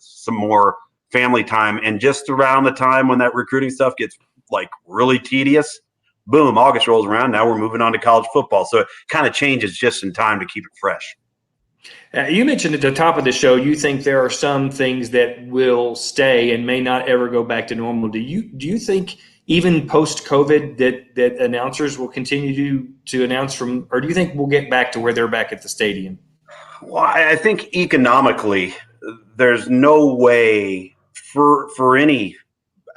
some more family time. And just around the time when that recruiting stuff gets like really tedious, boom, August rolls around. Now we're moving on to college football. So it kind of changes just in time to keep it fresh. You mentioned at the top of the show, you think there are some things that will stay and may not ever go back to normal. Do you think even post-COVID that announcers will continue to announce from, or do you think we'll get back to where they're back at the stadium? Well, I think economically, there's no way for any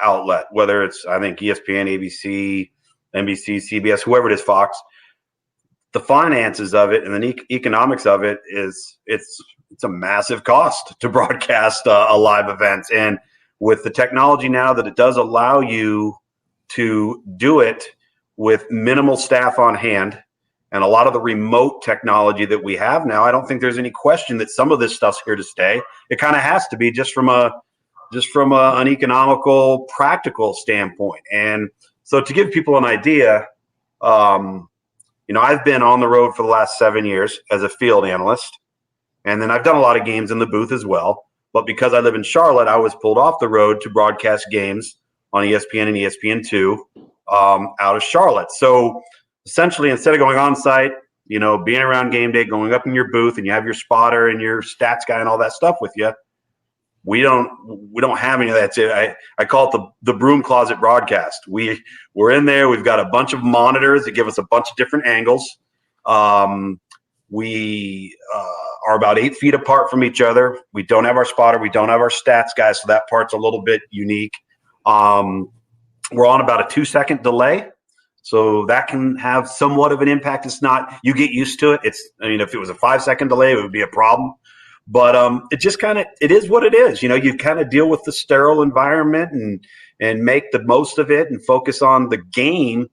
outlet, whether it's, I think, ESPN, ABC, NBC, CBS, whoever it is, Fox, the finances of it and the economics of it it's a massive cost to broadcast a live event. And with the technology now that it does allow you to do it with minimal staff on hand and a lot of the remote technology that we have now, I don't think there's any question that some of this stuff's here to stay. It kind of has to be, just from an economical, practical standpoint. And so to give people an idea, I've been on the road for the last 7 years as a field analyst, and then I've done a lot of games in the booth as well. But because I live in Charlotte, I was pulled off the road to broadcast games on ESPN and ESPN2 out of Charlotte. So essentially, instead of going on site, being around game day, going up in your booth, and you have your spotter and your stats guy and all that stuff with you, we don't have any of that. I call it the broom closet broadcast. We're in there. We've got a bunch of monitors that give us a bunch of different angles. We are about 8 feet apart from each other. We don't have our spotter. We don't have our stats guy, so that part's a little bit unique. We're on about a 2-second delay, so that can have somewhat of an impact. It's not, you get used to it. If it was a 5-second delay, it would be a problem. But it is what it is. You kind of deal with the sterile environment and make the most of it and focus on the game.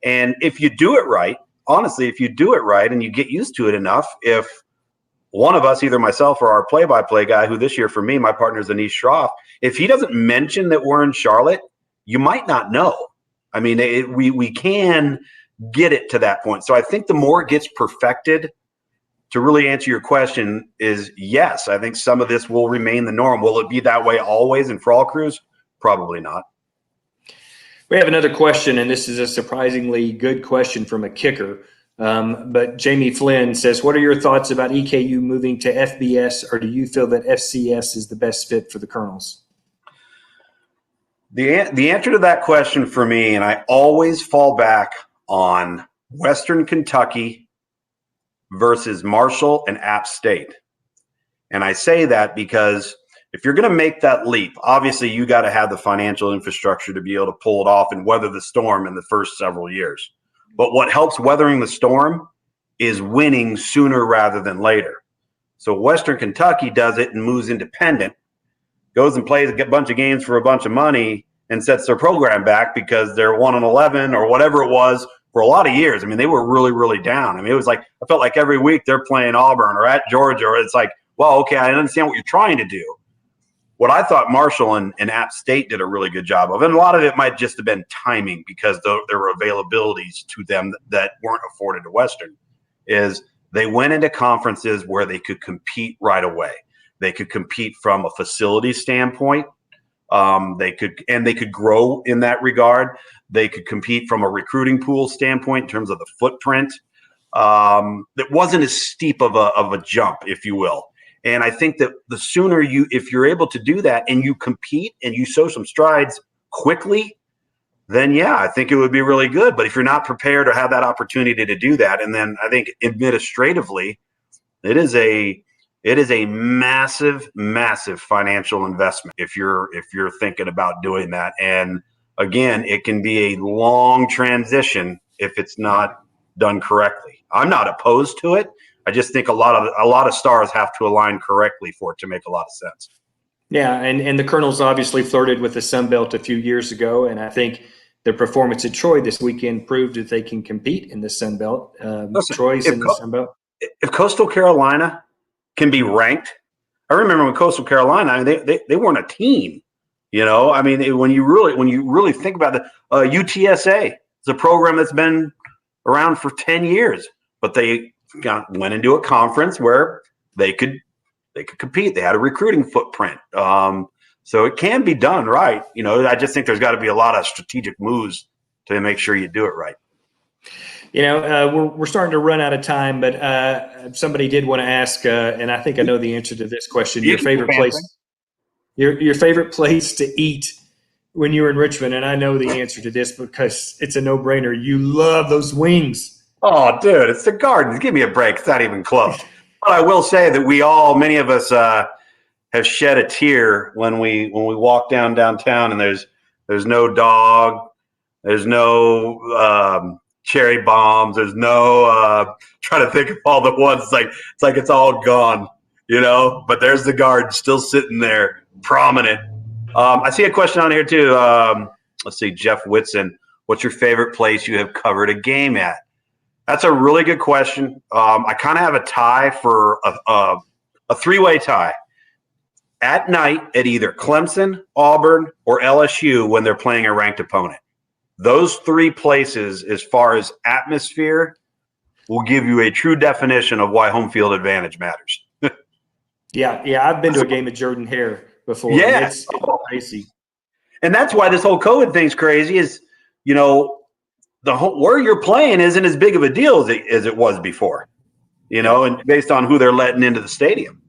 And if you do it right, honestly, if you do it right and you get used to it enough, if one of us, either myself or our play-by-play guy, who this year for me, my partner is Anish Shroff, if he doesn't mention that we're in Charlotte, you might not know. I mean, we can get it to that point. So I think the more it gets perfected, to really answer your question, is yes, I think some of this will remain the norm. Will it be that way always and for all crews? Probably not. We have another question, and this is a surprisingly good question from a kicker. But Jamie Flynn says, what are your thoughts about EKU moving to FBS, or do you feel that FCS is the best fit for the Colonels? The answer to that question for me, and I always fall back on Western Kentucky versus Marshall and App State. And I say that because if you're going to make that leap, obviously you got to have the financial infrastructure to be able to pull it off and weather the storm in the first several years. But what helps weathering the storm is winning sooner rather than later. So Western Kentucky does it and moves independent, goes and plays a bunch of games for a bunch of money and sets their program back because they're 1-11 or whatever it was for a lot of years. I mean, they were really, really down. I mean, it was like, I felt like every week they're playing Auburn or at Georgia, or it's like, well, okay, I understand what you're trying to do. What I thought Marshall and App State did a really good job of, and a lot of it might just have been timing because there were availabilities to them that weren't afforded to Western, is they went into conferences where they could compete right away. They could compete from a facility standpoint. They could grow in that regard. They could compete from a recruiting pool standpoint in terms of the footprint. That wasn't as steep of a jump, if you will. And I think that the sooner if you're able to do that and you compete and you show some strides quickly, then yeah, I think it would be really good. But if you're not prepared or have that opportunity to do that, and then I think administratively, it is a massive, massive financial investment if you're thinking about doing that. And again, it can be a long transition if it's not done correctly. I'm not opposed to it. I just think a lot of stars have to align correctly for it to make a lot of sense. Yeah, and the Colonels obviously flirted with the Sun Belt a few years ago, and I think their performance at Troy this weekend proved that they can compete in the Sun Belt. Listen, Troy's in the Sun Belt. if Coastal Carolina can be ranked, I remember when Coastal Carolina, they weren't a team. I mean, when you really think about it, UTSA is a program that's been around for 10 years, but they went into a conference where they could compete. They had a recruiting footprint. So it can be done right. I just think there's got to be a lot of strategic moves to make sure you do it right. We're starting to run out of time, but somebody did want to ask, and I think I know the answer to this question. Your favorite place to eat when you were in Richmond, and I know the answer to this because it's a no-brainer. You love those wings. Oh, dude, it's the Gardens. Give me a break. It's not even close. But I will say that many of us have shed a tear when we walk downtown, and there's no dog, there's no cherry bombs, there's no trying to think of all the ones. It's like it's all gone, But there's the Garden still sitting there, prominent. I see a question on here too. Let's see, Jeff Whitson. What's your favorite place you have covered a game at? That's a really good question. I kind of have a tie for a three-way tie. At night at either Clemson, Auburn, or LSU when they're playing a ranked opponent. Those three places, as far as atmosphere, will give you a true definition of why home field advantage matters. Yeah, I've been to a game at Jordan-Hare before. Yeah. It's crazy. And that's why this whole COVID thing's crazy is, where you're playing isn't as big of a deal as it was before, and based on who they're letting into the stadium.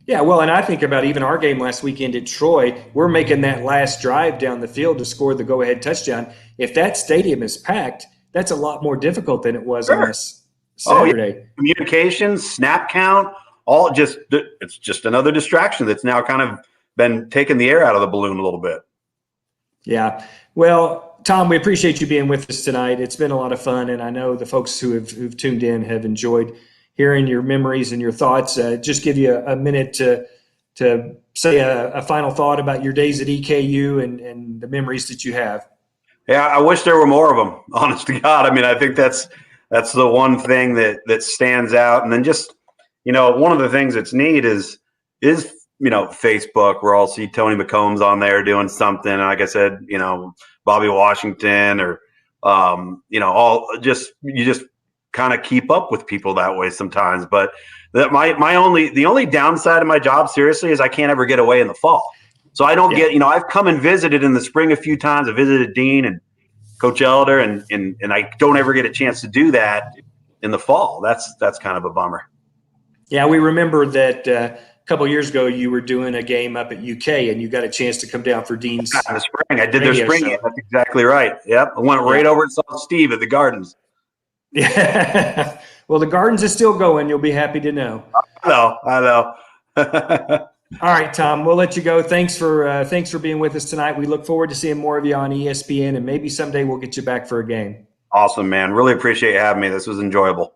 Yeah, well, and I think about even our game last weekend at Troy. We're making that last drive down the field to score the go-ahead touchdown. If that stadium is packed, that's a lot more difficult than it was on this Saturday. Oh, yeah. Communications, snap count, it's just another distraction that's now kind of been taking the air out of the balloon a little bit. Yeah. Well, Tom, we appreciate you being with us tonight. It's been a lot of fun, and I know the folks who've tuned in have enjoyed hearing your memories and your thoughts. Just give you a minute to say a final thought about your days at EKU and the memories that you have. Yeah, I wish there were more of them, honest to God. I mean, I think that's the one thing that stands out. And then just, one of the things that's neat is Facebook, where I'll see Tony McCombs on there doing something. And like I said, Bobby Washington or, you just kind of keep up with people that way sometimes. But the only downside of my job, seriously, is I can't ever get away in the fall. So I don't get, I've come and visited in the spring a few times. I visited Dean and Coach Elder, and I don't ever get a chance to do that in the fall. That's kind of a bummer. Yeah, we remember that a couple of years ago you were doing a game up at UK, and you got a chance to come down for Dean's. In the spring, I did their spring game. That's exactly right. Yep, I went right over and saw Steve at the Gardens. Yeah. Well, the Gardens is still going. You'll be happy to know. I know. All right, Tom, we'll let you go. Thanks for being with us tonight. We look forward to seeing more of you on ESPN, and maybe someday we'll get you back for a game. Awesome, man. Really appreciate you having me. This was enjoyable.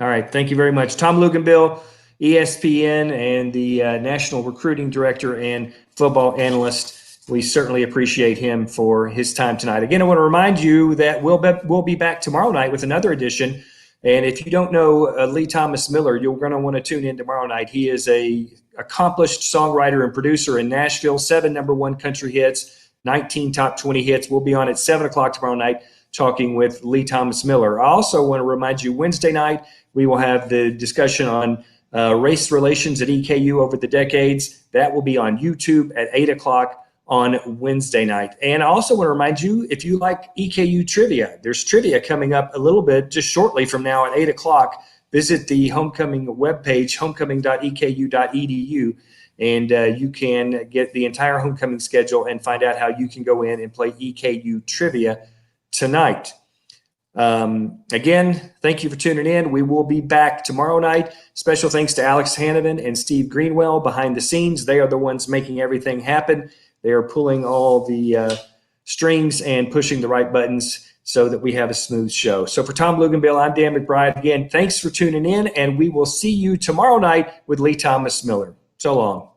All right. Thank you very much. Tom Luginbill, ESPN, and the National Recruiting Director and football analyst. We certainly appreciate him for his time tonight. Again, I want to remind you that we'll be back tomorrow night with another edition. And if you don't know Lee Thomas Miller, you're going to want to tune in tomorrow night. He is a accomplished songwriter and producer in Nashville, 7 #1 country hits, 19 top 20 hits. We'll be on at 7 o'clock tomorrow night talking with Lee Thomas Miller. I also want to remind you, Wednesday night, we will have the discussion on race relations at EKU over the decades. That will be on YouTube at 8 o'clock on Wednesday night. And I also want to remind you, if you like EKU trivia, there's trivia coming up a little bit just shortly from now at 8 o'clock. Visit the homecoming webpage, homecoming.eku.edu, and you can get the entire homecoming schedule and find out how you can go in and play EKU trivia tonight. Again, thank you for tuning in. We will be back tomorrow night. Special thanks to Alex Hanovan and Steve Greenwell behind the scenes. They are the ones making everything happen. They are pulling all the strings and pushing the right buttons so that we have a smooth show. So for Tom Luginbill, I'm Dan McBride. Again, thanks for tuning in, and we will see you tomorrow night with Lee Thomas Miller. So long.